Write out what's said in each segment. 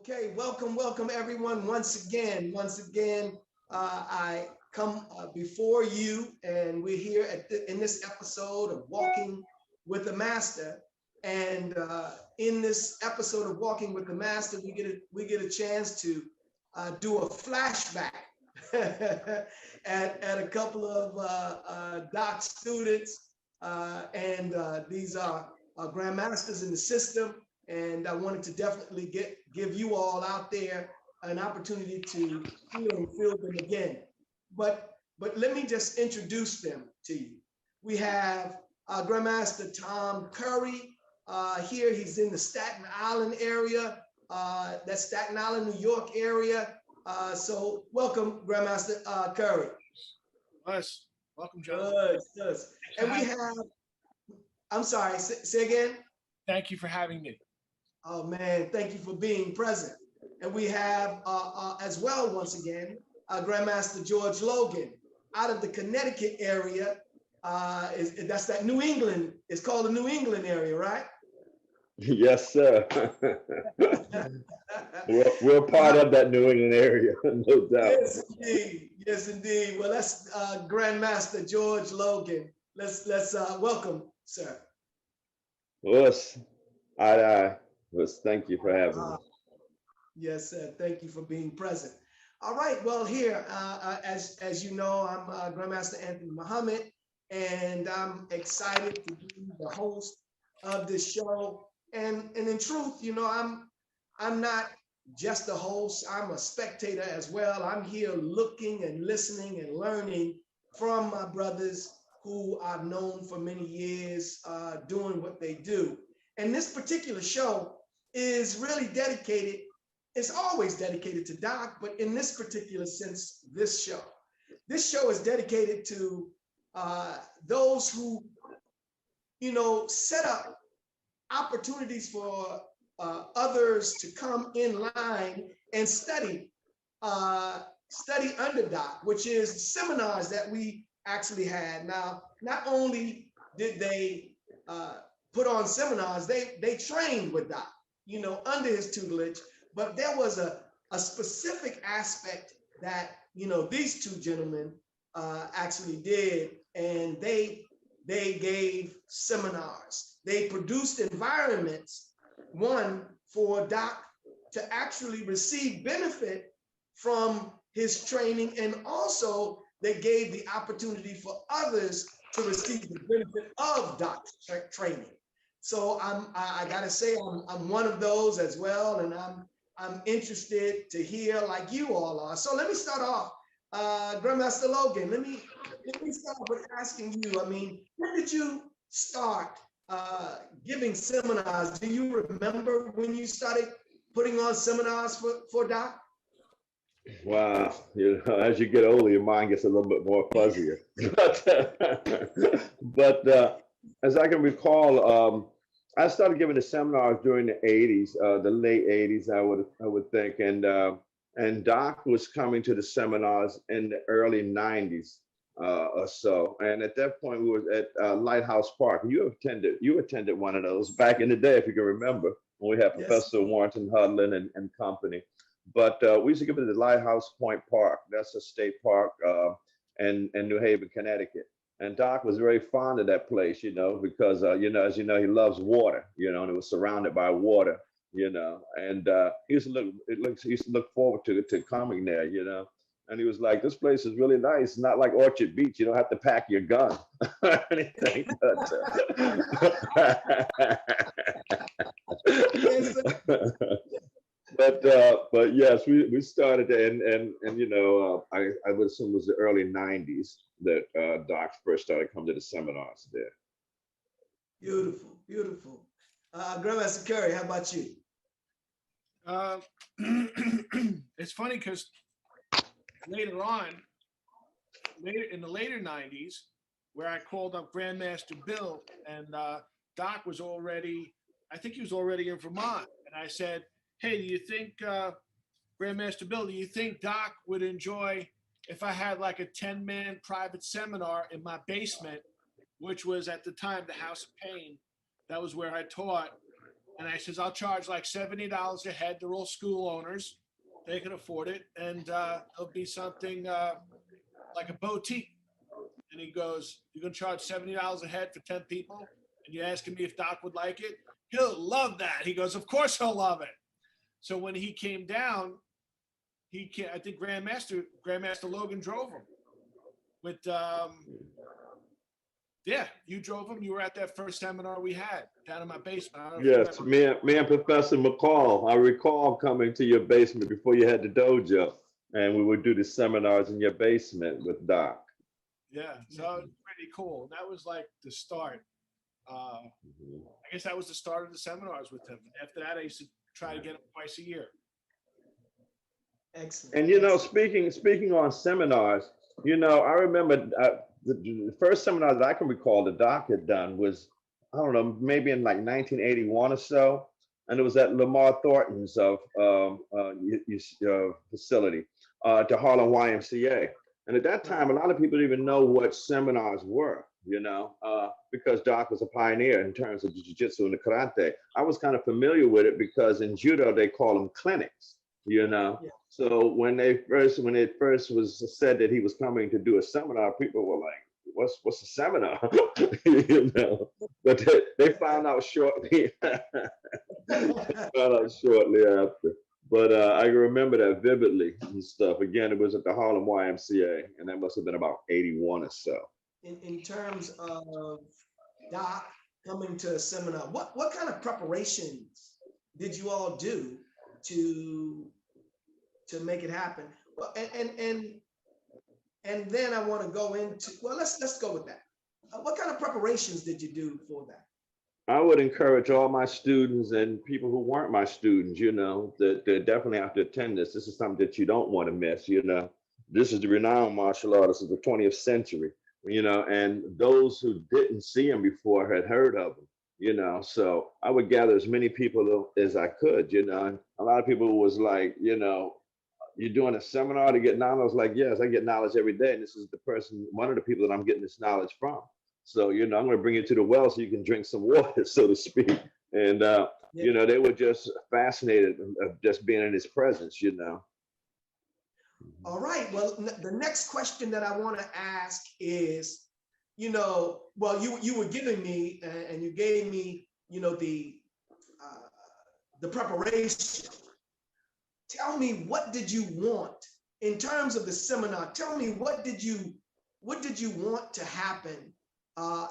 Okay, welcome everyone once again. I come before you, and we're here in this episode of Walking with the Master. And in this episode of Walking with the Master, we get a chance to do a flashback at a couple of doc students, and these are grandmasters in the system. And I wanted to definitely give you all out there an opportunity to hear and feel them again. But let me just introduce them to you. We have Grandmaster Tom Curry here. He's in the Staten Island area. That's Staten Island, New York area. So welcome, Grandmaster Curry. Us. Welcome, Joe. Good. And we have, I'm sorry, say again? Thank you for having me. Oh man, thank you for being present. And we have as well, once again, Grandmaster George Logan out of the Connecticut area. That's that New England, it's called the New England area, right? Yes, sir. we're part of that New England area, no doubt. Yes, indeed. Well, that's Grandmaster George Logan. Let's welcome, sir. Yes, aye. Yes, thank you for having me. Yes, sir. Thank you for being present. All right. Well, here, as you know, I'm Grandmaster Anthony Muhammad, and I'm excited to be the host of this show. And in truth, you know, I'm not just a host. I'm a spectator as well. I'm here looking and listening and learning from my brothers who I've known for many years, doing what they do. And this particular show is really dedicated, it's always dedicated to Doc, but in this particular sense, this show is dedicated to those who, you know, set up opportunities for others to come in line and study under Doc, which is seminars that we actually had. Now, not only did they put on seminars, they trained with Doc, you know, under his tutelage, but there was a specific aspect that, you know, these two gentlemen actually did, and they gave seminars. They produced environments, one, for Doc to actually receive benefit from his training, and also they gave the opportunity for others to receive the benefit of Doc's training. So I gotta say I'm one of those as well, and I'm interested to hear like you all are. So let me start off, Grandmaster Logan. Let me start with asking you. I mean, when did you start giving seminars? Do you remember when you started putting on seminars for Doc? Wow, you know, as you get older, your mind gets a little bit more fuzzier. but as I can recall, I started giving the seminars during the '80s, the late '80s, I would think, and Doc was coming to the seminars in the early '90s or so. And at that point, we were at Lighthouse Park. You attended one of those back in the day, if you can remember, when we had Yes. Professor Warrington Hudlin and company. But we used to give it at the Lighthouse Point Park. That's a state park in New Haven, Connecticut. And Doc was very fond of that place, you know, because, you know, as you know, he loves water, you know, and it was surrounded by water, you know, and he used to look forward to coming there, you know. And he was like, this place is really nice. It's not like Orchard Beach. You don't have to pack your gun or anything. But yes, we started and you know, I would assume it was the early '90s that Doc first started coming to the seminars there. Beautiful. Grandmaster Curry, how about you? It's funny because later on, in the later '90s, where I called up Grandmaster Bill, and Doc was already, I think he was already in Vermont, and I said, hey, do you think, Grandmaster Bill, do you think Doc would enjoy if I had like a 10-man private seminar in my basement, which was at the time the House of Pain? That was where I taught. And I says, I'll charge like $70 a head. They're all school owners. They can afford it. And it'll be something like a boutique. And he goes, you're going to charge $70 a head for 10 people? And you're asking me if Doc would like it? He'll love that. He goes, of course he'll love it. So when he came down, I think Grandmaster Logan drove him. With, yeah, you drove him. You were at that first seminar we had down in my basement. I don't know if you Yes, me and Professor McCall, I recall coming to your basement before you had the dojo, and we would do the seminars in your basement with Doc. Yeah, so it was pretty cool. That was like the start. I guess that was the start of the seminars with him. After that, I used to try to get him twice a year. Excellent. And you know, speaking on seminars, you know, I remember the first seminar that I can recall that Doc had done was, I don't know, maybe in like 1981 or so, and it was at Lamar Thornton's facility, to Harlem YMCA. And at that time, a lot of people didn't even know what seminars were, you know, because Doc was a pioneer in terms of the jiu-jitsu and the karate. I was kind of familiar with it because in judo, they call them clinics, you know. Yeah. So when it first was said that he was coming to do a seminar, people were like, what's a seminar? You know, but they found out shortly. After. But I remember that vividly and stuff. Again, it was at the Harlem YMCA, and that must have been about 81 or so. In terms of Doc coming to a seminar, what kind of preparations did you all do to make it happen? Well, and then I want to go into, well, let's go with that. What kind of preparations did you do for that? I would encourage all my students and people who weren't my students, you know, that they definitely have to attend this. This is something that you don't want to miss, you know. This is the renowned martial artist of the 20th century, you know, and those who didn't see him before had heard of him, you know. So I would gather as many people as I could, you know. And a lot of people was like, you know, you're doing a seminar to get knowledge? I was like, yes, I get knowledge every day. And this is the person, one of the people that I'm getting this knowledge from. So, you know, I'm going to bring you to the well so you can drink some water, so to speak. And, you know, they were just fascinated of just being in his presence, you know. All right. Well, the next question that I want to ask is, you know, well, you were giving me and you gave me, you know, the preparation. Tell me, what did you want in terms of the seminar? Tell me, what did you want to happen?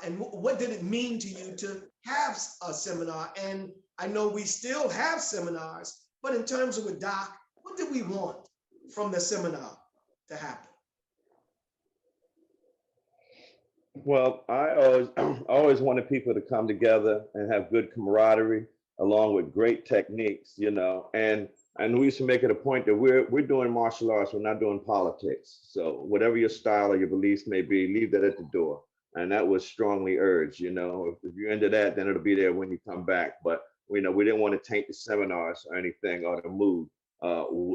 And what did it mean to you to have a seminar? And I know we still have seminars, but in terms of with Doc, what did we want from the seminar to happen? Well, I always wanted people to come together and have good camaraderie along with great techniques, you know, and we used to make it a point that we're doing martial arts, we're not doing politics. So whatever your style or your beliefs may be, leave that at the door. And that was strongly urged, you know, if you're into that, then it'll be there when you come back. But, you know, we didn't want to taint the seminars or anything or the mood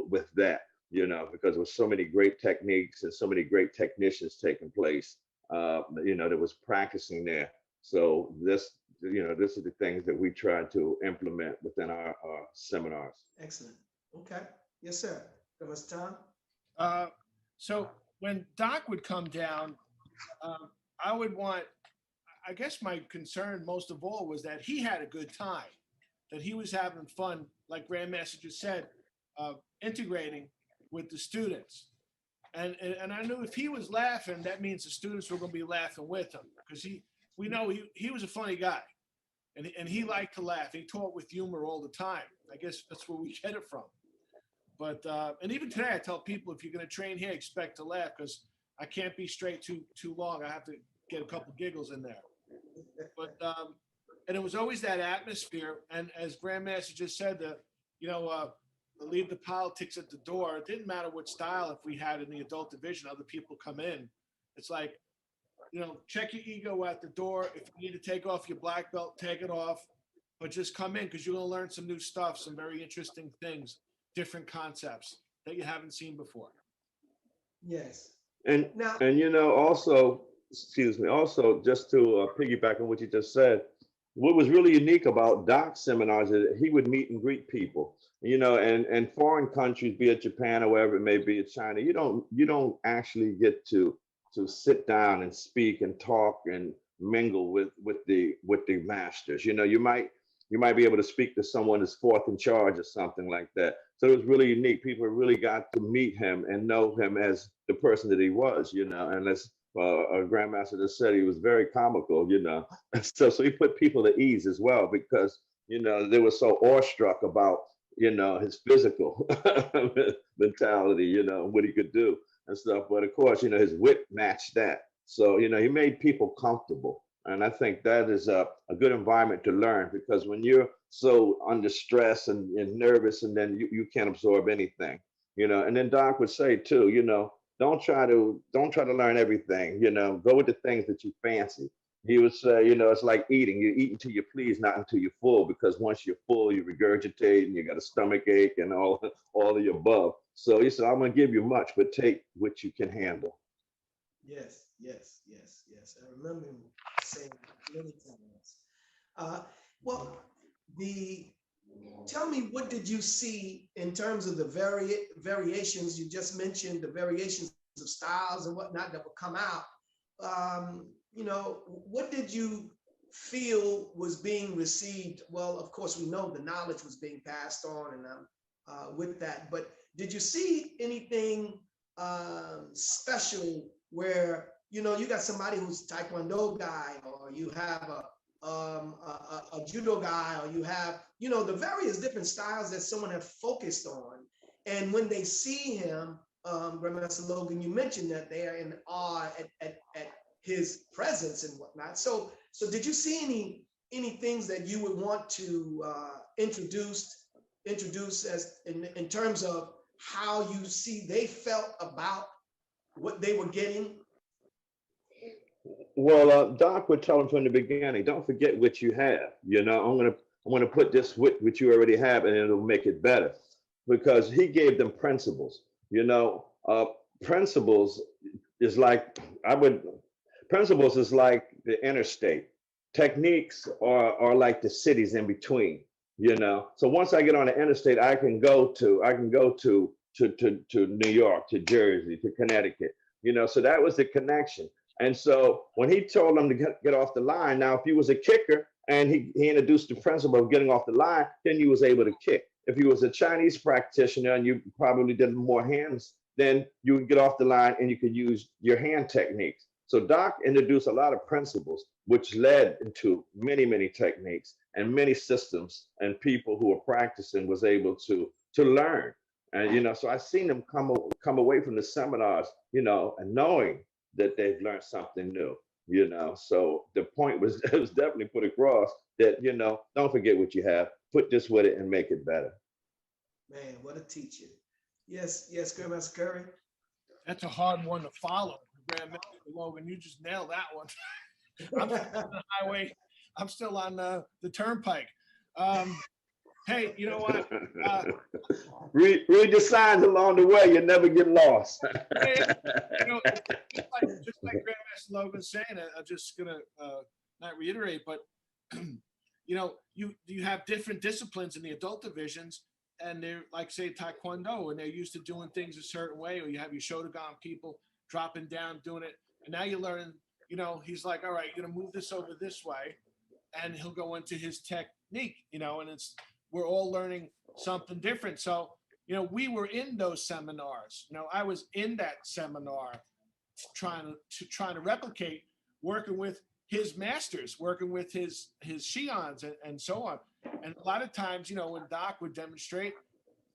with that, you know, because there was so many great techniques and so many great technicians taking place, you know, that was practicing there. So this, you know, this is the things that we try to implement within our seminars. Excellent. Okay. Yes, sir. That was Tom. So when Doc would come down, I would want, I guess my concern most of all was that he had a good time, that he was having fun, like Grandmaster just said, integrating with the students. And I knew if he was laughing, that means the students were going to be laughing with him, because we know he was a funny guy, and he liked to laugh. He taught with humor all the time. I guess that's where we get it from. But and even today, I tell people, if you're going to train here, expect to laugh, because I can't be straight too long. I have to get a couple giggles in there. But and it was always that atmosphere. And as Grandmaster just said, you know, leave the politics at the door. It didn't matter what style. If we had in the adult division, other people come in. It's like, you know, check your ego at the door. If you need to take off your black belt, take it off. But just come in, because you're going to learn some new stuff, some very interesting things, different concepts that you haven't seen before. Yes. And you know, also, excuse me, also just to piggyback on what you just said, what was really unique about Doc's seminars is that he would meet and greet people, and foreign countries, be it Japan or wherever it may be, in China, you don't actually get to sit down and speak and talk and mingle with the masters. You might be able to speak to someone that's fourth in charge or something like that. So it was really unique. People really got to meet him and know him as the person that he was, and as a grandmaster just said, he was very comical, so he put people at ease as well, because they were so awestruck about his physical mentality, what he could do and stuff. But of course, his wit matched that. So he made people comfortable. And I think that is a good environment to learn, because when you're so under stress and nervous, and then you can't absorb anything, And then Doc would say too, don't try to learn everything, go with the things that you fancy. He would say, it's like eating. You eat until you please, not until you're full, because once you're full, you regurgitate and you got a stomach ache and all of the above. So he said, I'm gonna give you much, but take what you can handle. Yes, yes, yes, yes. I remember him saying many times. Well, tell me, what did you see in terms of the variations? You just mentioned the variations of styles and whatnot that would come out. What did you feel was being received? Well, of course, we know the knowledge was being passed on, and with that, but did you see anything special where, you got somebody who's a Taekwondo guy, or you have a judo guy, or you have, the various different styles that someone have focused on. And when they see him, Grandmaster Logan, you mentioned that they are in awe at his presence and whatnot. So did you see any things that you would want to introduce as in terms of how you see they felt about what they were getting? Well, Doc would tell them from the beginning, don't forget what you have. I'm gonna put this with what you already have, and it'll make it better. Because he gave them principles. Principles is like principles is like the interstate. Techniques are like the cities in between. So once I get on the interstate, I can go to New York, to Jersey, to Connecticut. So that was the connection. And so when he told them to get off the line, now if you was a kicker and he introduced the principle of getting off the line, then you was able to kick. If you was a Chinese practitioner and you probably did more hands, then you would get off the line and you could use your hand techniques. So Doc introduced a lot of principles, which led into many, many techniques and many systems, and people who were practicing was able to learn. And so I seen them come away from the seminars, and knowing that they've learned something new. So the point was, it was definitely put across that, don't forget what you have, put this with it and make it better. Man, what a teacher. Yes, Grandmaster Curry. That's a hard one to follow, Grandmaster Logan. You just nailed that one. I'm still on the highway. I'm still on the turnpike. Hey, you know what? Read the signs along the way. You'll never get lost. Just like Grandmaster Logan saying, I'm just gonna not reiterate, but you have different disciplines in the adult divisions, and they're like, say, Taekwondo, and they're used to doing things a certain way, or you have your Shotogan people dropping down, doing it, and now you learn. He's like, all right, you're gonna move this over this way, and he'll go into his technique, and we're all learning something different. So, we were in those seminars. I was in that seminar trying to replicate, working with his masters, working with his shions and so on. And a lot of times, when Doc would demonstrate,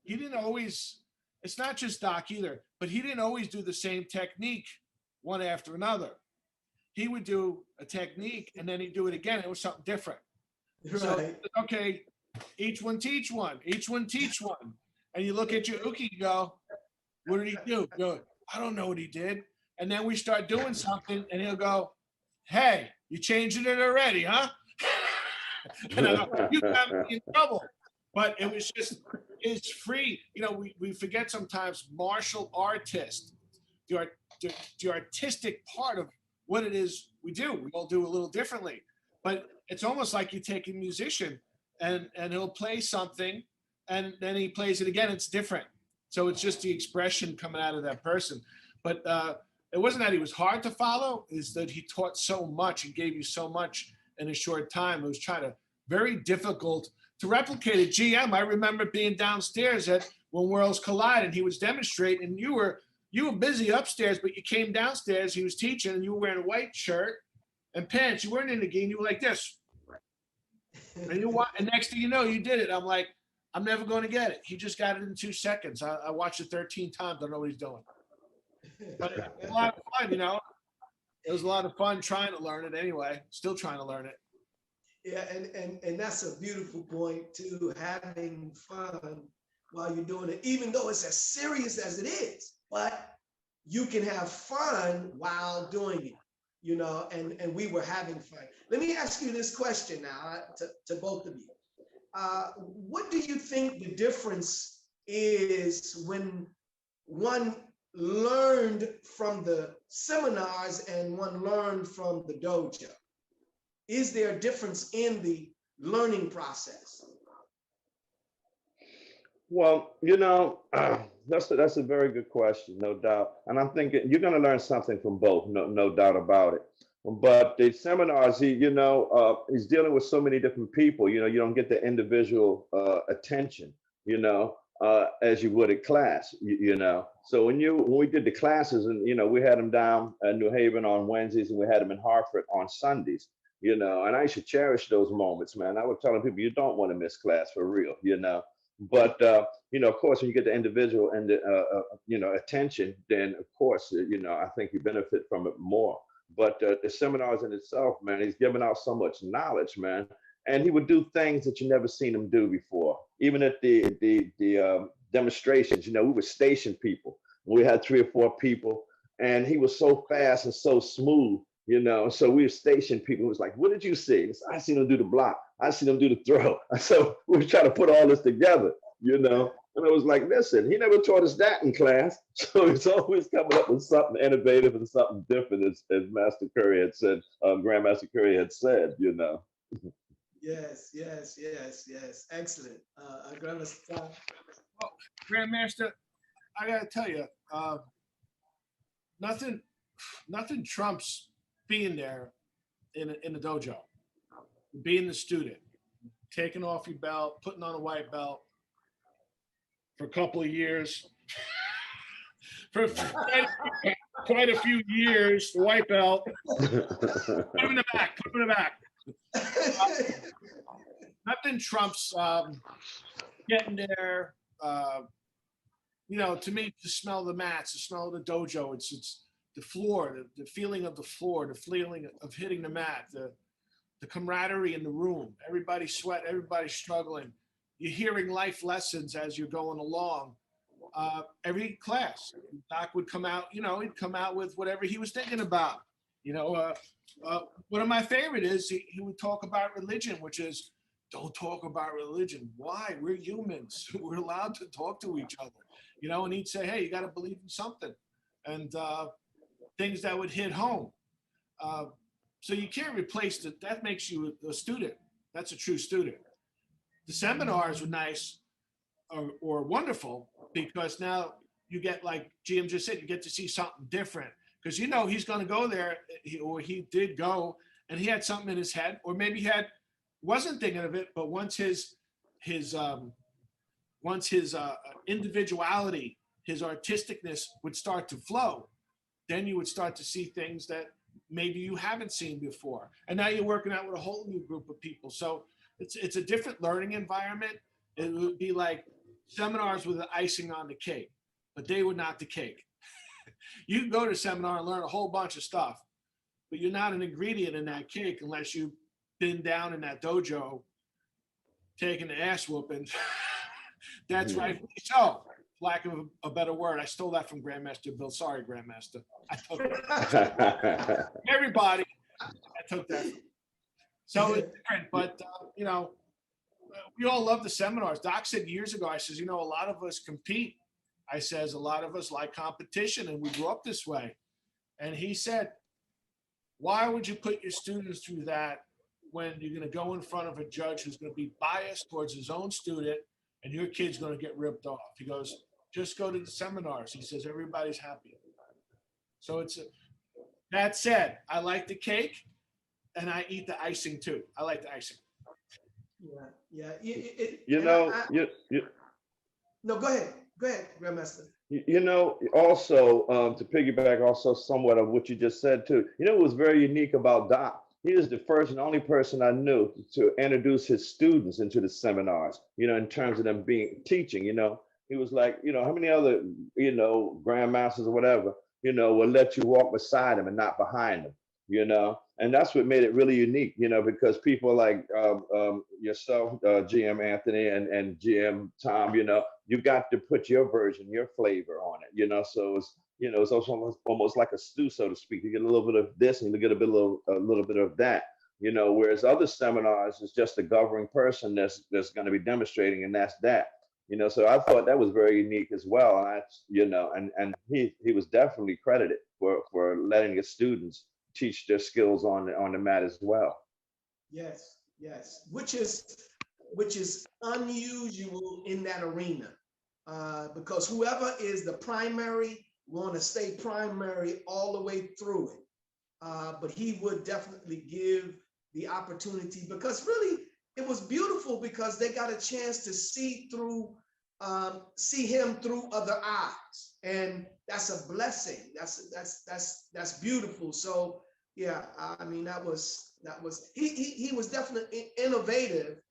he didn't always, it's not just Doc either, but he didn't always do the same technique one after another. He would do a technique and then he'd do it again. It was something different. Right. So, okay, each one teach one, each one teach one. And you look at your uke, you go, what did he do? You go, I don't know what he did. And then we start doing something and he'll go, hey, you changing it already, huh? And I go, you got me in trouble. But it was just, it's free. We forget sometimes martial artist, the artistic part of what it is we do. We all do a little differently. But it's almost like you take a musician and he'll play something and then he plays it again. It's different. So it's just the expression coming out of that person. But it wasn't that he was hard to follow, is that he taught so much and gave you so much in a short time. It was very difficult to replicate a GM. I remember being downstairs at When Worlds Collide and he was demonstrating and you were busy upstairs, but you came downstairs, he was teaching and you were wearing a white shirt and pants. You weren't in the game, you were like this. And next thing you know, you did it. I'm like, I'm never going to get it. He just got it in 2 seconds. I watched it 13 times. I don't know what he's doing. But it was a lot of fun, It was a lot of fun trying to learn it anyway. Still trying to learn it. Yeah, and that's a beautiful point too, having fun while you're doing it, even though it's as serious as it is. But you can have fun while doing it, and we were having fun. Let me ask you this question now to both of you. What do you think the difference is when one learned from the seminars and one learned from the dojo? Is there a difference in the learning process? Well, that's a very good question, no doubt. And I'm thinking you're going to learn something from both, no doubt about it. But the seminars, he's dealing with so many different people. You don't get the individual attention, as you would at class. So when we did the classes, and we had them down in New Haven on Wednesdays, and we had them in Hartford on Sundays. And I used to cherish those moments, man. I was telling people you don't want to miss class for real, But of course, when you get the individual and the attention, then of course, I think you benefit from it more. But the seminars in itself, man, he's giving out so much knowledge, man. And he would do things that you never seen him do before. Even at the demonstrations, we would station people. We had 3 or 4 people, and he was so fast and so smooth, So we would station people. It was like, what did you see? I seen him do the block. I seen him do the throw. So we were trying to put all this together, And I was like, listen, he never taught us that in class. So he's always coming up with something innovative and something different, as Master Curry had said, Grandmaster Curry had said, Yes. Excellent. Grandmaster. Well, Grandmaster, I got to tell you, nothing trumps being there in the dojo, being the student, taking off your belt, putting on a white belt for a couple of years, for quite a few years, the white belt. Put him in the back. Nothing trumps getting there. To me, to smell the mats, the smell of the dojo. It's the floor, the feeling of the floor, the feeling of hitting the mat, the camaraderie in the room. Everybody's sweating, everybody's struggling. You're hearing life lessons as you're going along. Every class, Doc would come out, he'd come out with whatever he was thinking about. One of my favorite is he would talk about religion, which is, don't talk about religion. Why? We're humans. We're allowed to talk to each other, and he'd say, hey, you got to believe in something. And things that would hit home. So you can't replace that. That makes you a student. That's a true student. The seminars were nice or wonderful because now you get, like GM just said, you get to see something different because he's going to go there, he did go, and he had something in his head, or maybe he wasn't thinking of it, but once his individuality, his artisticness would start to flow, then you would start to see things that maybe you haven't seen before. And now you're working out with a whole new group of people. So it's a different learning environment. It would be like seminars with the icing on the cake, but they were not the cake. You can go to a seminar and learn a whole bunch of stuff, but you're not an ingredient in that cake unless you've been down in that dojo taking the ass whooping. That's right. So, lack of a better word, I stole that from Grandmaster Bill. Sorry, Grandmaster. I took that. Everybody, I took that. So it's different, but we all love the seminars. Doc said years ago, I says, a lot of us compete. I says, a lot of us like competition, and we grew up this way. And he said, why would you put your students through that when you're going to go in front of a judge who's going to be biased towards his own student and your kid's going to get ripped off. He goes, just go to the seminars. He says, everybody's happy. So that said, I like the cake and I eat the icing too. I like the icing. Yeah. No, go ahead, Grandmaster. Also, to piggyback also somewhat of what you just said too, what was very unique about Doc? He was the first and only person I knew to introduce his students into the seminars, in terms of them teaching, he was like, how many other, grandmasters or whatever, will let you walk beside him and not behind him, and that's what made it really unique, because people like yourself, GM Anthony and GM Tom, you got to put your version, your flavor on it, so it's, it's also almost like a stew, so to speak. You get a little bit of this and you get a little bit of that, whereas other seminars is just a governing person that's going to be demonstrating, and that's that. So I thought that was very unique as well. And and he was definitely credited for letting his students teach their skills on the mat as well. Yes, which is unusual in that arena, because whoever is the primary want to stay primary all the way through it. But he would definitely give the opportunity, because really it was beautiful, because they got a chance to see him through other eyes, and that's a blessing. That's beautiful. So yeah, I mean, that was he was definitely innovative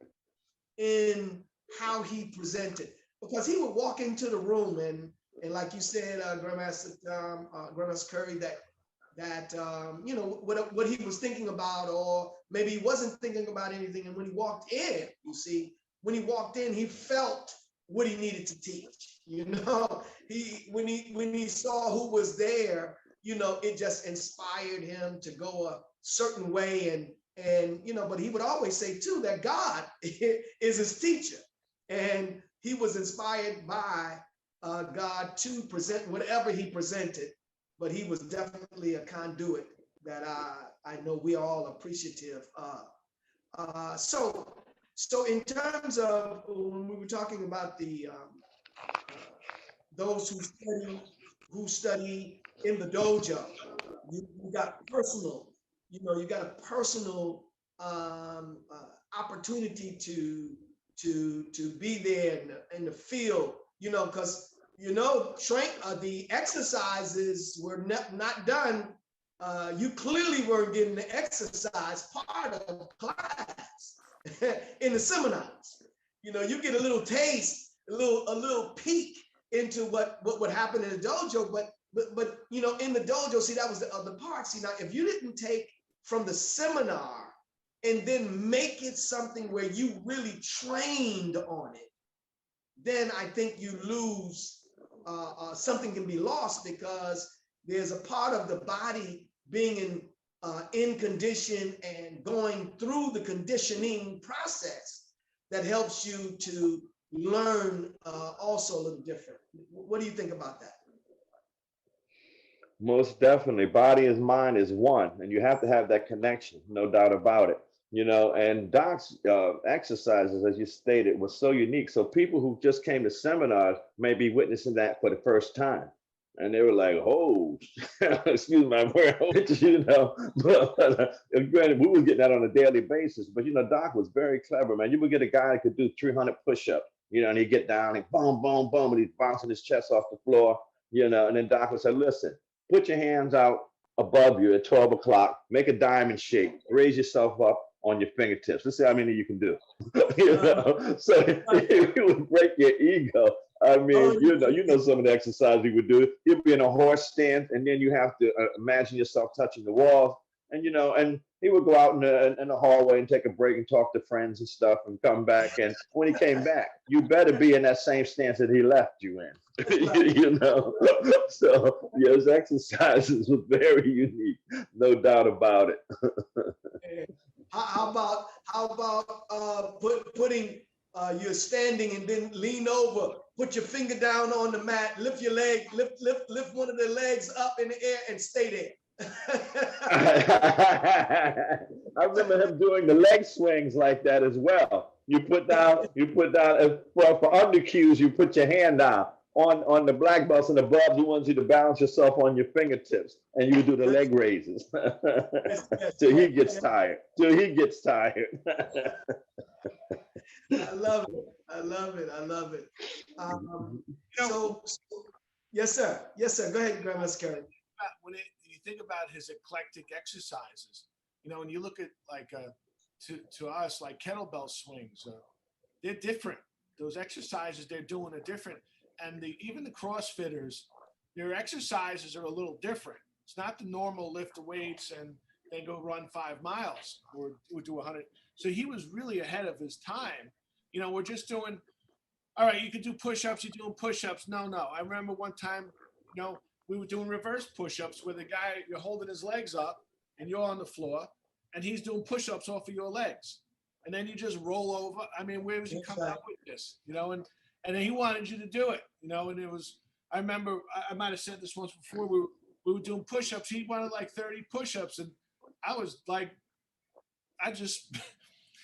in how he presented, because he would walk into the room and like you said, Grandmaster Curry, that what he was thinking about, or maybe he wasn't thinking about anything. And when he walked in, he felt what he needed to teach. When he saw who was there, it just inspired him to go a certain way. And but he would always say too that God is his teacher, and he was inspired by God to present whatever he presented, but he was definitely a conduit that I know we are all appreciative of. So in terms of when we were talking about the those who study in the dojo, you got personal, you got a personal opportunity to be there in the field, because the exercises were not done. You clearly weren't getting the exercise part of class in the seminars. You get a little taste, a little peek into what would happen in the dojo, but in the dojo, see, that was the other part. See, now if you didn't take from the seminar and then make it something where you really trained on it, then I think you lose. Something can be lost, because there's a part of the body being in condition and going through the conditioning process that helps you to learn also a little different. What do you think about that? Most definitely. Body and mind is one, and you have to have that connection, no doubt about it. And Doc's exercises, as you stated, was so unique. So people who just came to seminars may be witnessing that for the first time. And they were like, oh, excuse my word, but granted, we were getting that on a daily basis. But, Doc was very clever, man. You would get a guy that could do 300 push-ups, and he'd get down and boom, boom, boom, and he's bouncing his chest off the floor, and then Doc would say, listen, put your hands out above you at 12 o'clock, make a diamond shape, raise yourself up on your fingertips. Let's see how many you can do. So it would break your ego. I mean, some of the exercise he would do. He'd be in a horse stance, and then you have to imagine yourself touching the walls. And and he would go out in the hallway and take a break and talk to friends and stuff, and come back. And when he came back, you better be in that same stance that he left you in. So his exercises were very unique, no doubt about it. How about putting you're standing and then lean over, put your finger down on the mat, lift your leg, lift one of the legs up in the air and stay there. I remember him doing the leg swings like that as well. You put down, for under cues, you put your hand down on the black belts, and above, he wants you to balance yourself on your fingertips, and you do the leg raises till he gets tired. I love it. I love it. I love it. So, yes, sir. Yes, sir. Go ahead, Grandmaster Kerry. When you think about his eclectic exercises, and you look at like to us like kettlebell swings, they're different. Those exercises they're doing are different, and even the CrossFitters, their exercises are a little different. It's not the normal lift the weights and then go run 5 miles or do 100. So he was really ahead of his time. We're just doing, all right, you can do push-ups, you're doing push-ups. No. I remember one time, we were doing reverse push-ups where the guy, you're holding his legs up and you're on the floor and he's doing push-ups off of your legs. And then you just roll over. I mean, where was he coming up with this? And then he wanted you to do it, and it was, I remember, I might have said this once before, we were doing push-ups. He wanted like 30 push-ups. And I was like,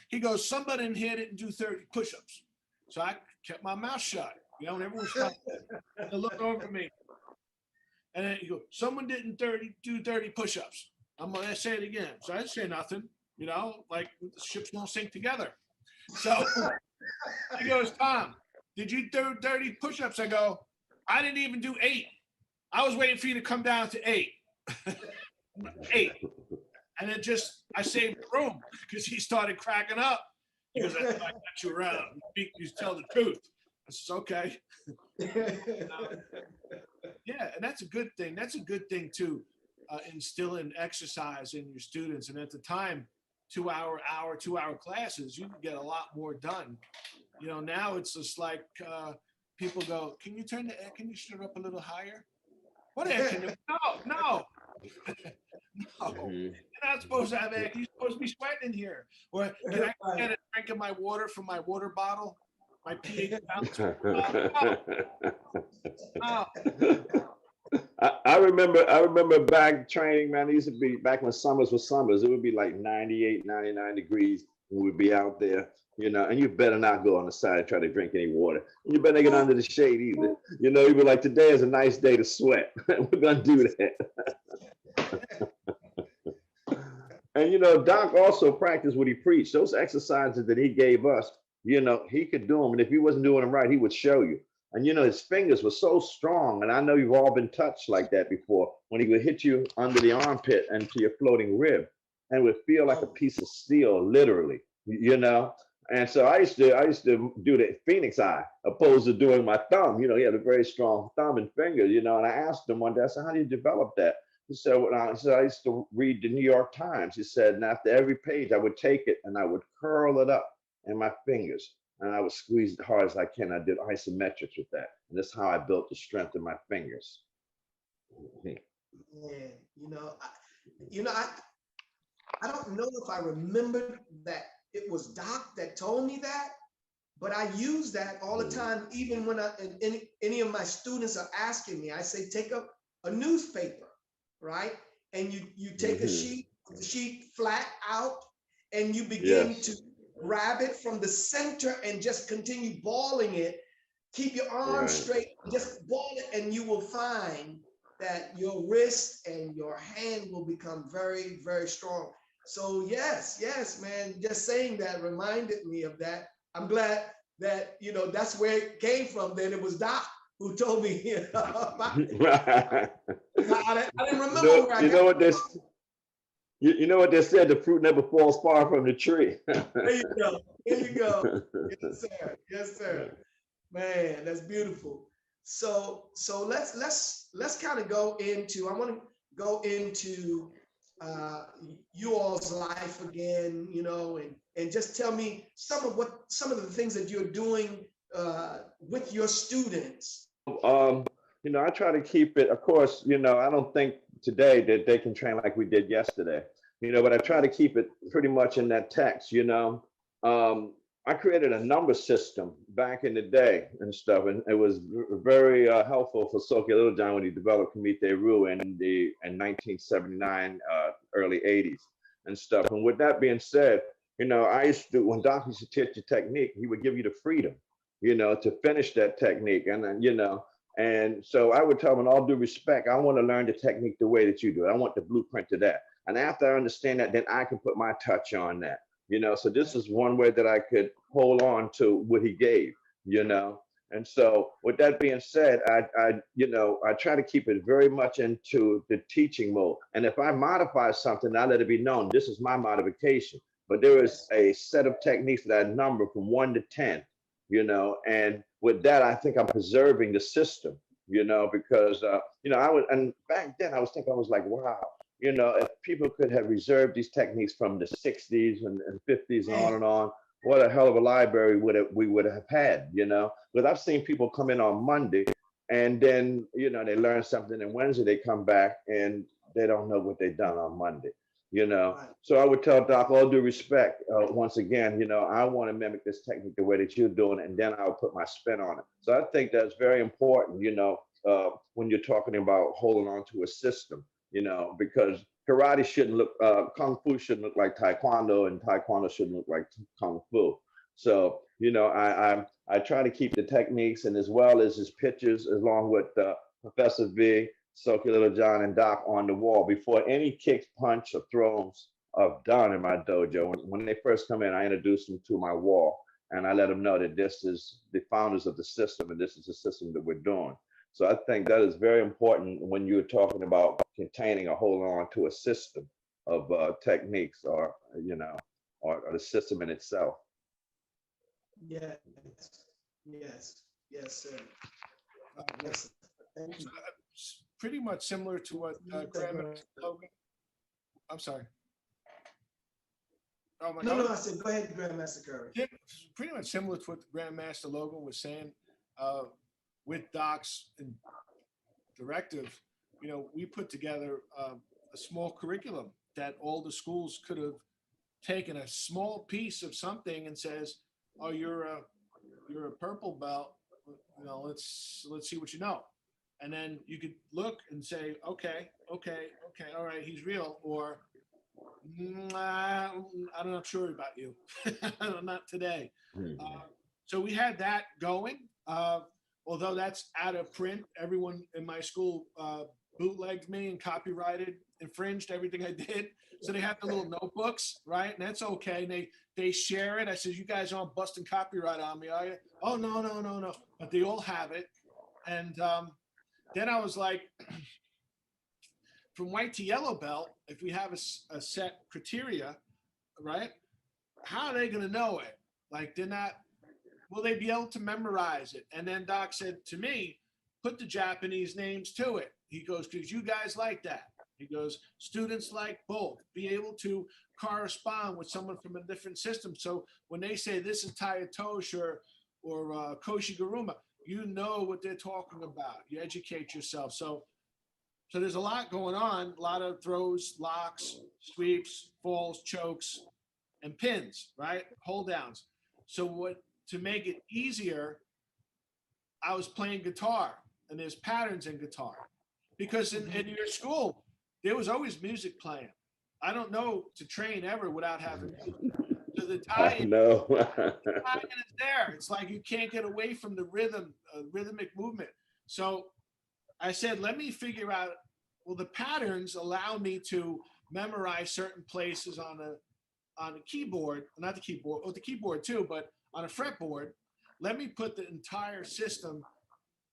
he goes, somebody in here didn't do 30 push-ups. So I kept my mouth shut, and everyone started to look over at me. And then he goes, someone didn't do 30 push-ups. I'm going to say it again. So I didn't say nothing, like the ships won't sink together. So he goes, Tom, did you do 30 push-ups? I go, I didn't even do 8. I was waiting for you to come down to 8. 8. And then I saved the room because he started cracking up. He goes, I got you around. You tell the truth. I said, okay. Yeah, and that's a good thing. That's a good thing to instill in exercise in your students. And at the time, 2-hour classes, you can get a lot more done. Now it's just like people go, can you turn the air conditioner up a little higher? What air conditioner? No. No, you're not supposed to have air. You're supposed to be sweating in here. Or can I get a drink of my water from my water bottle? My pH balance. No. I remember back training, man. It used to be back when summers were summers. It would be like 98, 99 degrees. And we'd be out there, and you better not go on the side and try to drink any water. You better not get under the shade either. You'd be like, today is a nice day to sweat. We're going to do that. And Doc also practiced what he preached. Those exercises that he gave us, he could do them. And if he wasn't doing them right, he would show you. And his fingers were so strong. And I know you've all been touched like that before, when he would hit you under the armpit and to your floating rib, and it would feel like a piece of steel, literally, And so I used to do the Phoenix eye opposed to doing my thumb. He had a very strong thumb and finger, and I asked him one day, I said, how do you develop that? He said, I used to read the New York Times. He said, and after every page, I would take it and I would curl it up in my fingers and I would squeeze it hard as I can. I did isometrics with that. And that's how I built the strength in my fingers. Man, I don't know if I remembered that it was Doc that told me that, but I use that all the time. Even when any of my students are asking me, I say, take up a newspaper, right? And you take a sheet flat out and you begin to grab it from the center and just continue balling it. Keep your arms straight, just ball it, and you will find that your wrist and your hand will become very, very strong. So yes, man, just saying that reminded me of that. I'm glad that, that's where it came from. Then it was Doc who told me, I didn't remember where I got it from. You know what they said, the fruit never falls far from the tree. There you go. Yes, sir. Man, that's beautiful. So let's kind of go into, I want to go into you all's life again, and just tell me some of the things that you're doing with your students. I try to keep it, of course, I don't think today that they can train like we did yesterday, but I try to keep it pretty much in that text, I created a number system back in the day and stuff, and it was very helpful for Soki Littlejohn when he developed Kumite Ryu in 1979, early 80s and stuff. And with that being said, I used to, when Doc used to teach you technique, he would give you the freedom, to finish that technique. And then, and so I would tell him, in all due respect, I want to learn the technique the way that you do it. I want the blueprint to that. And after I understand that, then I can put my touch on that. So this is one way that I could hold on to what he gave, And so with that being said, I try to keep it very much into the teaching mode. And if I modify something, I let it be known, this is my modification. But there is a set of techniques that I number from 1 to 10, and with that, I think I'm preserving the system, because, and back then I was thinking, I was like, wow. If people could have reserved these techniques from the 60s and 50s and on, what a hell of a library we would have had, Because I've seen people come in on Monday and then, they learn something, and Wednesday they come back and they don't know what they've done on Monday, So I would tell Doc, all due respect, once again, I want to mimic this technique the way that you're doing it, and then I'll put my spin on it. So I think that's very important, when you're talking about holding on to a system. Because karate shouldn't look, kung fu shouldn't look like taekwondo, and taekwondo shouldn't look like kung fu. So, I try to keep the techniques, and as well as his pictures, along with Professor V, Soki Littlejohn, and Doc on the wall before any kicks, punch, or throws are done in my dojo. When they first come in, I introduce them to my wall, and I let them know that this is the founders of the system, and this is the system that we're doing. So I think that is very important when you're talking about containing or holding on to a system of techniques, or or the system in itself. Yes, sir. Yes. Thank you. Pretty much similar to what Grandmaster Logan. I'm sorry. Oh my God. No, I said go ahead, Grandmaster Curry. Yeah, pretty much similar to what Grandmaster Logan was saying. With Doc's directive, we put together a small curriculum that all the schools could have taken a small piece of something and says, "Oh, you're a purple belt. Let's see what you know." And then you could look and say, okay, all right, he's real, or I'm not sure about you. Not today. So we had that going. Although that's out of print, everyone in my school bootlegged me and copyrighted, infringed everything I did. So they have the little notebooks, right? And that's okay. And they share it. I said, "You guys aren't busting copyright on me, are you?" "Oh, no. But they all have it. And then I was like, from white to yellow belt, if we have a set criteria, right? How are they going to know it? Like, they're not. Will they be able to memorize it? And then Doc said to me, put the Japanese names to it. He goes, because you guys like that. He goes, students like both. Be able to correspond with someone from a different system. So when they say this is Tayatoshi or Koshiguruma, you know what they're talking about. You educate yourself. So there's a lot going on, a lot of throws, locks, sweeps, falls, chokes, and pins, right? Hold downs. So to make it easier, I was playing guitar, and there's patterns in guitar. Because in your school, there was always music playing. I don't know to train ever without having music. So the tie-in is there. It's like you can't get away from the rhythmic movement. So I said, let me figure out, well, the patterns allow me to memorize certain places on a keyboard, not the keyboard, the keyboard too, but on a fretboard. Let me put the entire system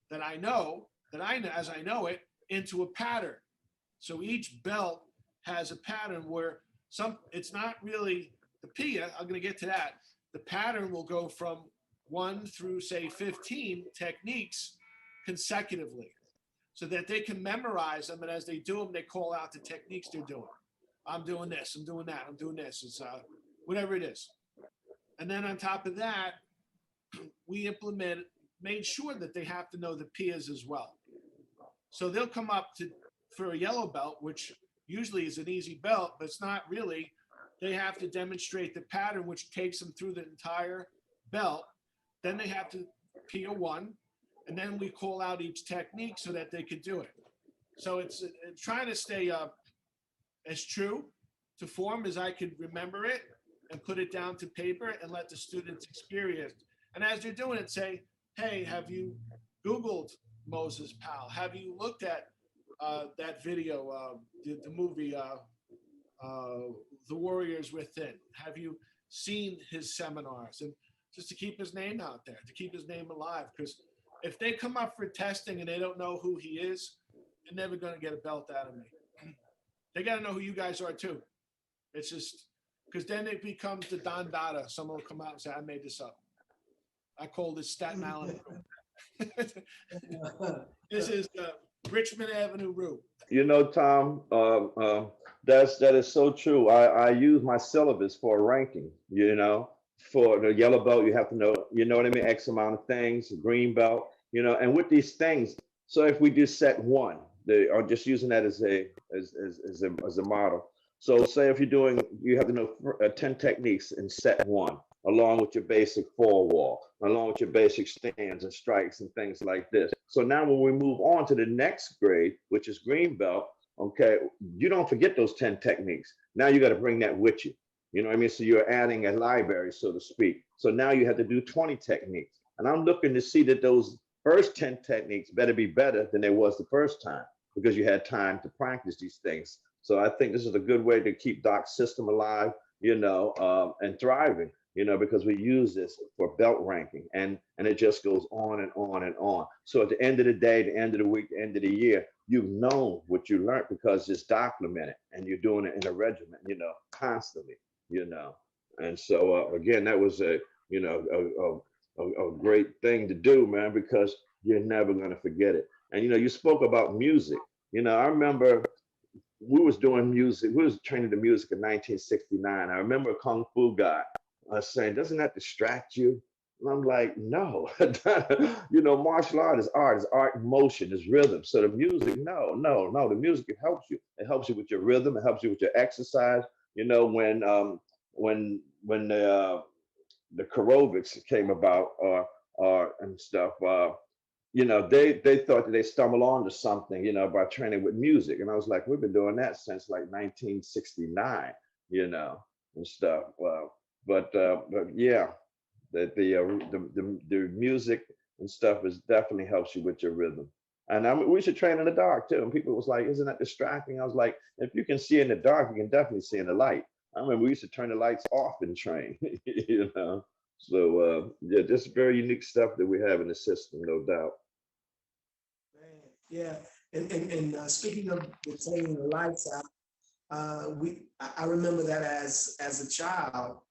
that I know as I know it into a pattern. So each belt has a pattern where it's not really the PIA. I'm going to get to that. The pattern will go from 1 through say 15 techniques consecutively, so that they can memorize them, and as they do them, they call out the techniques they're doing. I'm doing this, I'm doing that, I'm doing this. It's whatever it is. And then on top of that, we made sure that they have to know the PIAs as well. So they'll come up for a yellow belt, which usually is an easy belt, but it's not really. They have to demonstrate the pattern, which takes them through the entire belt. Then they have to Pier 1, and then we call out each technique so that they could do it. So it's trying to stay as true to form as I could remember it and put it down to paper and let the students experience. And as they're doing it, say, hey, have you Googled Moses Powell? Have you looked at that video, the movie, The Warriors Within? Have you seen his seminars? And just to keep his name out there, to keep his name alive. Because if they come up for testing and they don't know who he is, they're never going to get a belt out of me. They got to know who you guys are too. It's just, because then it becomes the Don Dada. Someone will come out and say, I made this up. I call this Staten Island Rue. This is Richmond Avenue Rue. You know, Tom, that is so true. I use my syllabus for ranking, you know. For the yellow belt, you have to know, you know what I mean, X amount of things, green belt, you know, and with these things, so if we just set one, they are just using that as a model. So say if you're doing, you have to know 10 techniques in set one, along with your basic four wall, along with your basic stands and strikes and things like this. So now when we move on to the next grade, which is green belt, okay, you don't forget those 10 techniques. Now you got to bring that with you. You know what I mean? So you're adding a library, so to speak. So now you have to do 20 techniques. And I'm looking to see that those first 10 techniques better be better than they was the first time, because you had time to practice these things. So I think this is a good way to keep Doc's system alive, you know, and thriving, you know, because we use this for belt ranking, and it just goes on and on and on. So at the end of the day, the end of the week, the end of the year, you've known what you learned because it's documented and you're doing it in a regimen, you know, constantly. You know, and so again, that was a, you know, a great thing to do, man, because you're never going to forget it. And you know, you spoke about music. You know, I remember we was doing music. We was training to music in 1969. I remember a kung fu guy saying, "Doesn't that distract you?" And I'm like, "No, you know, martial art is art in motion, is rhythm. So the music, no, the music, it helps you. It helps you with your rhythm. It helps you with your exercise." You know, when the Korovics came about and stuff, you know, they thought that they stumbled onto something, you know, by training with music. And I was like, we've been doing that since like 1969, you know, and stuff. But yeah, the music and stuff is definitely helps you with your rhythm. And we should train in the dark too. And people was like, isn't that distracting? I was like, if you can see in the dark, you can definitely see in the light. I remember we used to turn the lights off and train, you know. So yeah, just very unique stuff that we have in the system, no doubt. Yeah, and speaking of the turning the lights out, I remember that as a child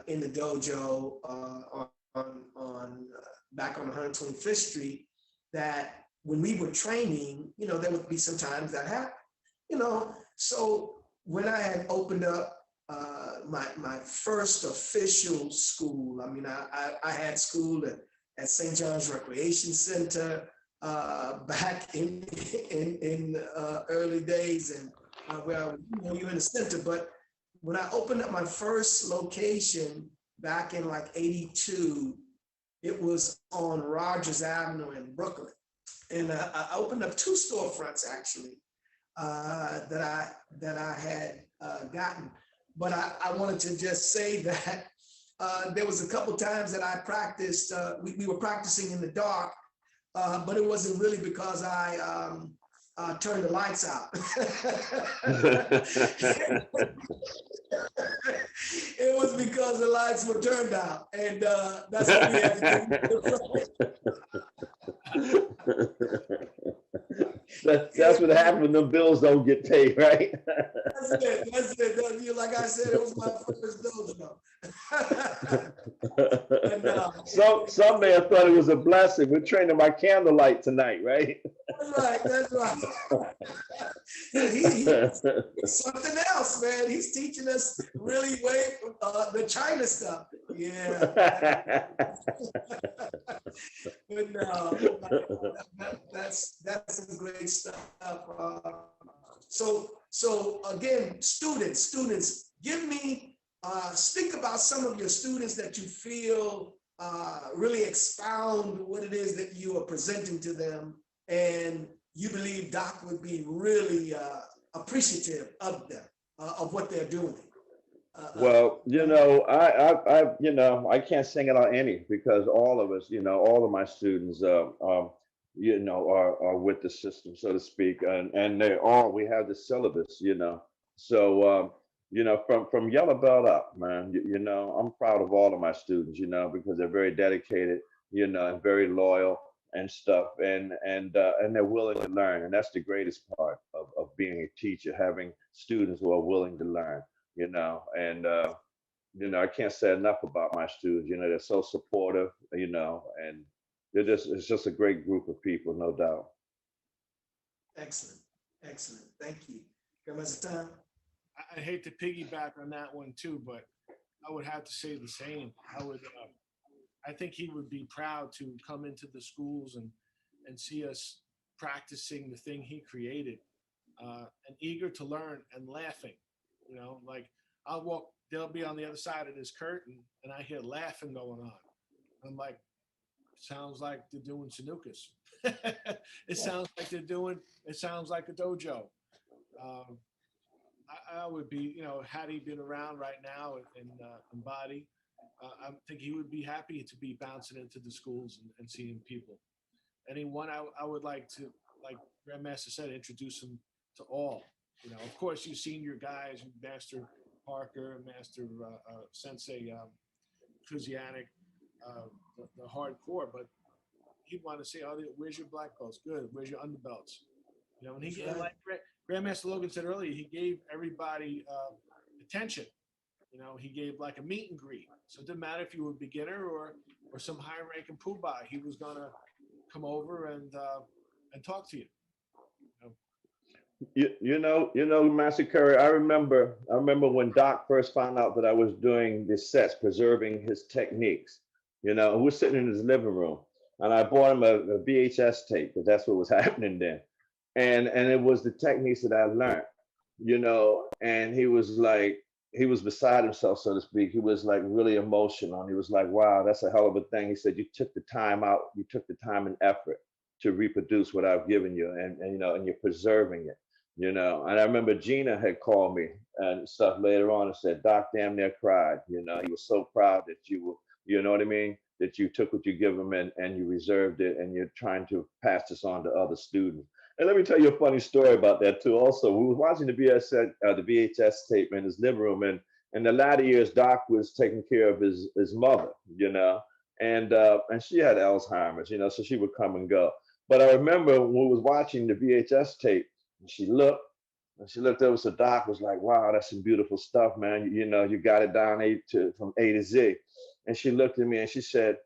in the dojo on back on 125th Street, that when we were training, you know, there would be some times that happened, you know. So when I had opened up my first official school, I mean, I had school at St. John's Recreation Center back in early days, and where, you know, you're in the center. But when I opened up my first location back in like '82, it was on Rogers Avenue in Brooklyn. And I opened up 2 storefronts actually that I had gotten. But I wanted to just say that there was a couple times that I practiced, we were practicing in the dark, but it wasn't really because I turned the lights out. It was because the lights were turned out, and that's what we had to do. That's what happens when the bills don't get paid, right? That's it. Like I said, it was my first dojo. And, some may have thought it was a blessing. We're training by candlelight tonight, right? That's right. He's something else, man. He's teaching us really the China stuff. Yeah. But no, that's some great stuff. So again, students, give me Speak about some of your students that you feel really expound what it is that you are presenting to them, and you believe Doc would be really appreciative of them, of what they're doing. Well, I can't single out any because all of us, all of my students, are with the system, so to speak, and we have the syllabus, So, from yellow belt up, man, I'm proud of all of my students, because they're very dedicated, and very loyal and stuff, and they're willing to learn, and that's the greatest part of being a teacher, having students who are willing to learn, and I can't say enough about my students. They're so supportive, and it's just a great group of people, no doubt. Excellent, excellent. Thank you. Grandmaster Tom? I hate to piggyback on that one too, but I would have to say the same. I think he would be proud to come into the schools and see us practicing the thing he created, and eager to learn and laughing. Like they'll be on the other side of this curtain, and I hear laughing going on. I'm like, sounds like they're doing Sanukas. It sounds like a dojo. I would be, had he been around right now in body, I think he would be happy to be bouncing into the schools and seeing people. Anyone I would like to, like Grandmaster said, introduce him to all. Of course, you've seen your guys, Master Parker, Master Sensei Kuzianik, the hardcore, but he'd want to say, where's your black belts? Good. Where's your underbelts? And he gave, like Grandmaster Logan said earlier, he gave everybody attention. He gave like a meet and greet. So it didn't matter if you were a beginner or some high-ranking poobah. He was gonna come over and talk to you. Master Curry, I remember when Doc first found out that I was doing the sets, preserving his techniques. We're sitting in his living room, and I bought him a VHS tape because that's what was happening then, and it was the techniques that I learned, and he was beside himself, so to speak. He was like really emotional, and he was like, "Wow, that's a hell of a thing." He said, "You took the time out, you took the time and effort to reproduce what I've given you, and you're preserving it." And I remember Gina had called me and stuff later on and said, Doc damn near cried. He was so proud that you were, you know what I mean? That you took what you give him and you reserved it, and you're trying to pass this on to other students. And let me tell you a funny story about that too. Also, we were watching the VHS tape in his living room, and in the latter years, Doc was taking care of his mother, and she had Alzheimer's, so she would come and go. But I remember when we was watching the VHS tape, and she looked over, so Doc was like, "Wow, that's some beautiful stuff, man. You got it down from A to Z." And she looked at me and she said,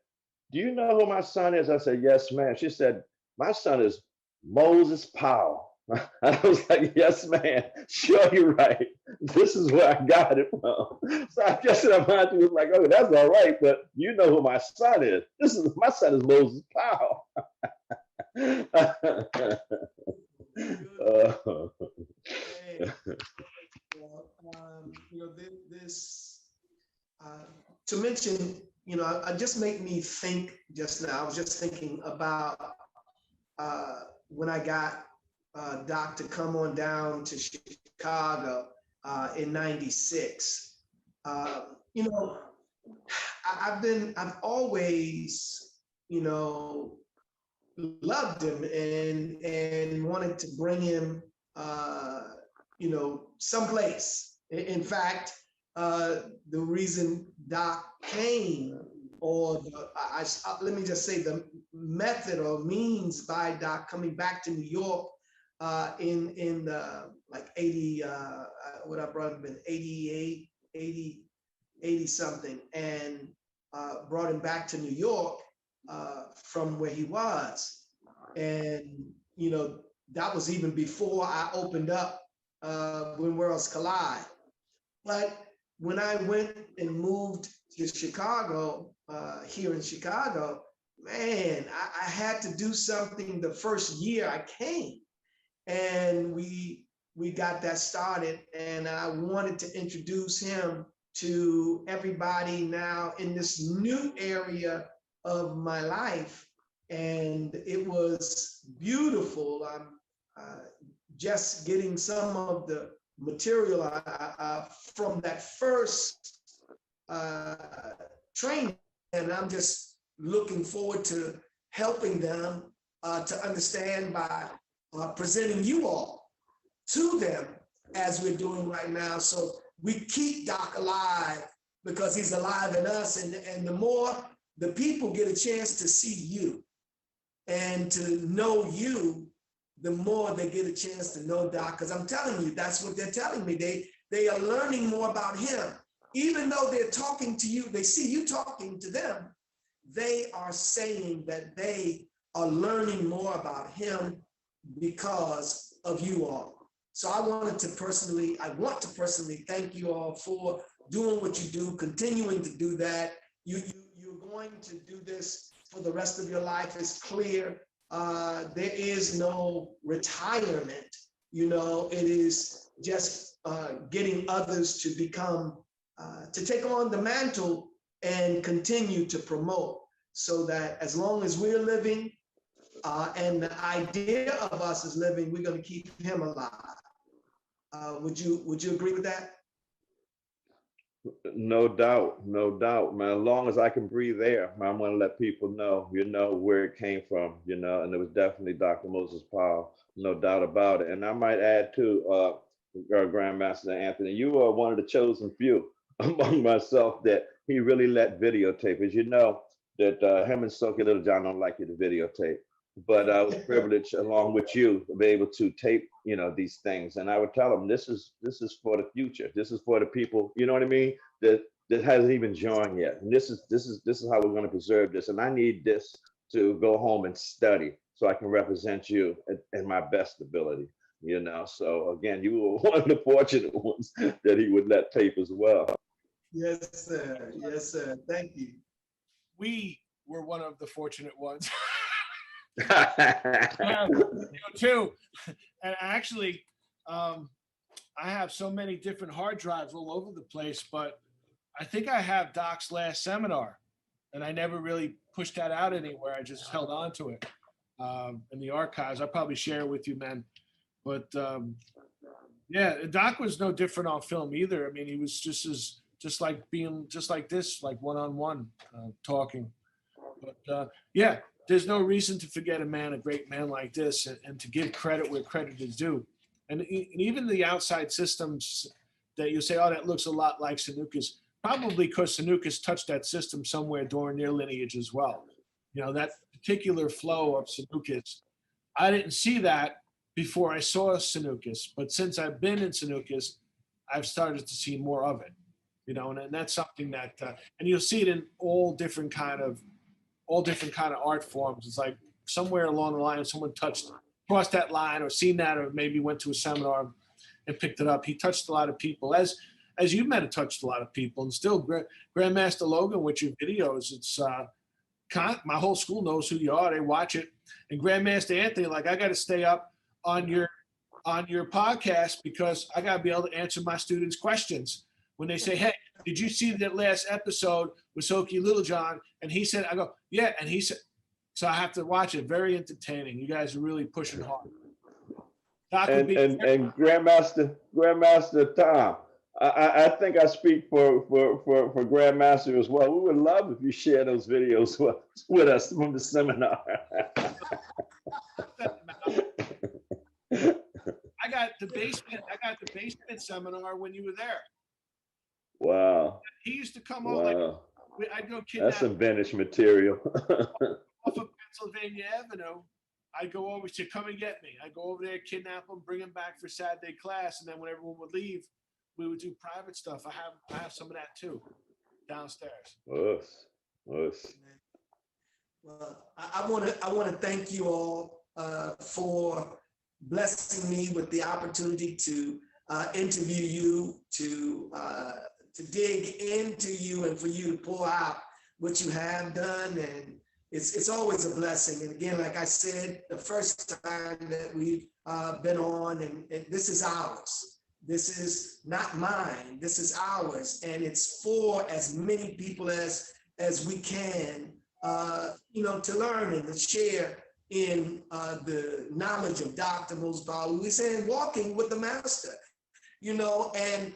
"Do you know who my son is?" I said, "Yes, ma'am." She said, "My son is Moses Powell." And I was like, "Yes, ma'am. Sure, you're right. This is where I got it from." So I guess in my mind, she was like, "Oh, that's all right, but you know who my son is. My son is Moses Powell." This to mention, I just made me think just now. I was just thinking about when I got Doc to come on down to Chicago in '96. I've always, loved him and wanted to bring him, someplace. In fact, the reason Doc came, or let me just say the method or means by Doc coming back to New York in like 80, what I brought him in 88, 80 something, and brought him back to New York from where he was. And, that was even before I opened up When Worlds Collide. But when I went and moved to Chicago, here in Chicago, man, I had to do something the first year I came. And we got that started, and I wanted to introduce him to everybody now in this new area of my life. And it was beautiful. I'm just getting some of the material from that first training, and I'm just looking forward to helping them to understand by presenting you all to them as we're doing right now. So we keep Doc alive because he's alive in us, and the more the people get a chance to see you and to know you, the more they get a chance to know Doc. Because I'm telling you, that's what they're telling me. They are learning more about him. Even though they're talking to you, they see you talking to them, they are saying that they are learning more about him because of you all. So I want to personally thank you all for doing what you do, continuing to do that. You're going to do this for the rest of your life. It's clear. There is no retirement. It is just getting others to become, to take on the mantle and continue to promote, so that as long as we're living and the idea of us is living, we're going to keep him alive. Would you agree with that? No doubt, man. As long as I can breathe air, man, I'm going to let people know, where it came from, and it was definitely Dr. Moses Powell, no doubt about it. And I might add too, Grandmaster Anthony, you are one of the chosen few among myself that he really let videotape. As you know, that him and Soaky Little John don't like you to videotape. But I was privileged, along with you, to be able to tape, these things. And I would tell them, this is for the future. This is for the people, you know what I mean, that hasn't even joined yet. And this is how we're going to preserve this. And I need this to go home and study so I can represent you in my best ability. So again, you were one of the fortunate ones that he would let tape as well. Yes, sir. Yes, sir. Thank you. We were one of the fortunate ones. Yeah. Too. And actually, I have so many different hard drives all over the place, but I think I have Doc's last seminar, and I never really pushed that out anywhere. I just held on to it in the archives. I'll probably share it with you, man. But yeah, Doc was no different on film either. I mean, he was just like this, like one-on-one talking. But yeah, there's no reason to forget a great man like this, and to give credit where credit is due. And even the outside systems that you say, oh, that looks a lot like Sanuka's, probably because Sanuka's touched that system somewhere during their lineage as well. That particular flow of Sanuka's, I didn't see that before I saw Sanuka's, but since I've been in Sanuka's, I've started to see more of it. And that's something that, and you'll see it in all different kind of art forms. It's like somewhere along the line, someone crossed that line, or seen that, or maybe went to a seminar and picked it up. He touched a lot of people, as you met, have touched a lot of people. And still, Grandmaster Logan, with your videos, it's my whole school knows who you are. They watch it. And Grandmaster Anthony, like, I got to stay up on your podcast because I got to be able to answer my students' questions. When they say, hey, did you see that last episode with Soaky Littlejohn? And he said, I go, yeah. And he said, so I have to watch it. Very entertaining. You guys are really pushing hard. And Grandmaster Tom, I think I speak for Grandmaster as well. We would love if you share those videos with us from the seminar. I got the basement seminar when you were there. Wow. He used to come over. Like, I'd go kidnap. That's some vintage material. Off of Pennsylvania Avenue, I'd go over to come and get me. I'd go over there, kidnap them, bring them back for Saturday class, and then when everyone would leave, we would do private stuff. I have some of that too, downstairs. Well, I want to thank you all for blessing me with the opportunity to interview you, to dig into you, and for you to pour out what you have done. And it's always a blessing. And again, like I said, the first time that we've been on, and this is ours. This is not mine. This is ours, and it's for as many people as we can, to learn and to share in the knowledge of Dr. Moses Powell. We're saying walking with the master, and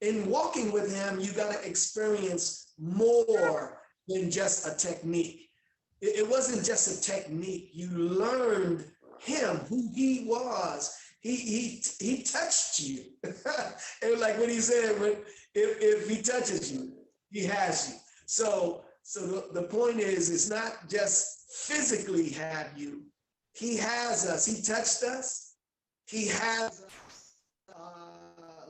in walking with him, you got to experience more than just a technique. It wasn't just a technique. You learned him, who he was. He touched you. It was like what he said, if he touches you, he has you. So the point is, it's not just physically have you. He has us. He touched us. He has us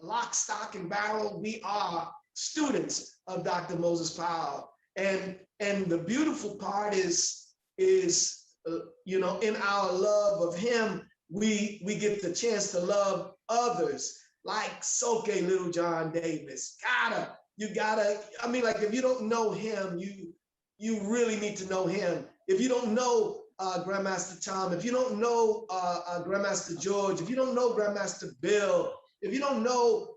lock, stock, and barrel. We are students of Dr. Moses Powell. And the beautiful part is in our love of him, we get the chance to love others, like Soke Little John Davis. If you don't know him, you really need to know him. If you don't know Grandmaster Tom, if you don't know Grandmaster George, if you don't know Grandmaster Bill, if you don't know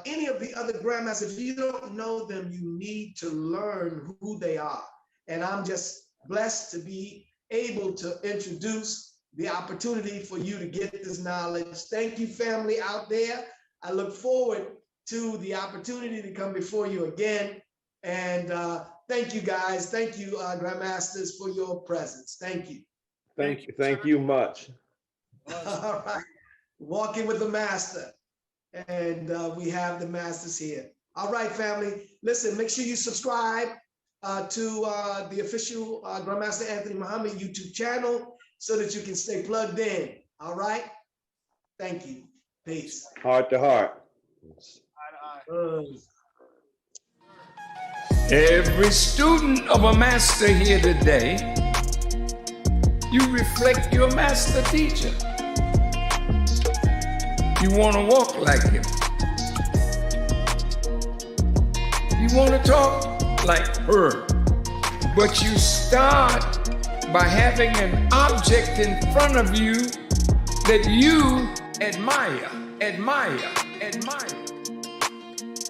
any of the other grandmasters, if you don't know them, you need to learn who they are. And I'm just blessed to be able to introduce the opportunity for you to get this knowledge. Thank you, family out there. I look forward to the opportunity to come before you again. And thank you, guys. Thank you, Grandmasters, for your presence. Thank you. Thank you much. All right. Walking with the master. And we have the masters here. All right, family. Listen, make sure you subscribe to the official Grandmaster Anthony Muhammad YouTube channel so that you can stay plugged in. All right. Thank you. Peace. Heart to heart. Every student of a master here today, you reflect your master teacher. You want to walk like him. You want to talk like her. But you start by having an object in front of you that you admire.